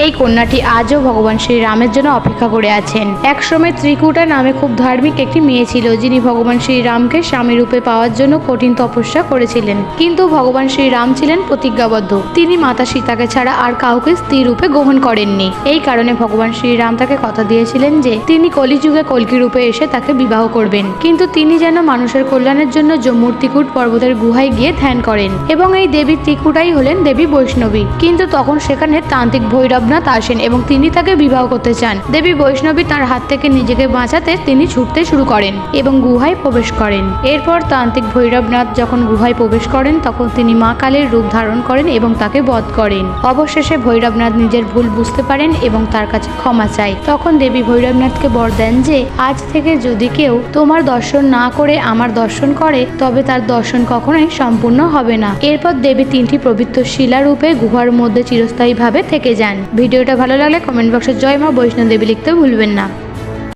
এই কন্যাটি আজও ভগবান শ্রীরামের জন্য অপেক্ষা করে আছেন। একসময় ত্রিকুটা নামে খুব ধার্মিক একটি মেয়ে ছিল, যিনি ভগবান শ্রীরামকে স্বামী রূপে পাওয়ার জন্য কঠিন তপস্যা করেছিলেন। কিন্তু ভগবান শ্রীরাম ছিলেন প্রতিজ্ঞাবদ্ধ। তিনি মাতা সীতাকে ছাড়া আর কাউকে স্ত্রী রূপে গ্রহণ করেননি। এই কারণে ভগবান শ্রীরাম তাকে কথা দিয়েছিলেন যে তিনি কলিযুগে কল্কি রূপে এসে তাকে বিবাহ করবেন। কিন্তু তিনি যেন মানুষের কল্যাণের জন্য জম্মুর ত্রিকুট পর্বতের গুহায় গিয়ে ধ্যান করেন এবং এই দেবী ত্রিকুটাই হলেন দেবী বৈষ্ণবী। কিন্তু তখন সেখানে তান্ত্রিক ভৈরবনাথ আসেন এবং তিনি তাকে বিবাহ করতে চান। দেবী বৈষ্ণবী তার হাত থেকে নিজেকে বাঁচাতে তিনি ছুটতে শুরু করেন এবং গুহায় প্রবেশ করেন। এরপর তান্ত্রিক ভৈরবনাথ যখন গুহায় প্রবেশ করেন তখন তিনি মা কালীর রূপ ধারণ করেন এবং তাকে বধ করেন। অবশেষে ভৈরবনাথ নিজের ভুল বুঝতে পারেন এবং তার কাছে ক্ষমা চায়। তখন দেবী ভৈরবনাথকে বর দেন যে আজ থেকে যদি কেউ তোমার দর্শন না করে আমার দর্শন করে তবে তার দর্শন কখনোই সম্পূর্ণ হবে না। এরপর দেবী তিনটি পবিত্র শিলা রূপে গুহার মধ্যে চিরস্থায়ীভাবে থেকে যান। ভিডিওটা ভালো লাগলে কমেন্ট বক্সে জয় মা বৈষ্ণব দেবী লিখতে ভুলবেন না।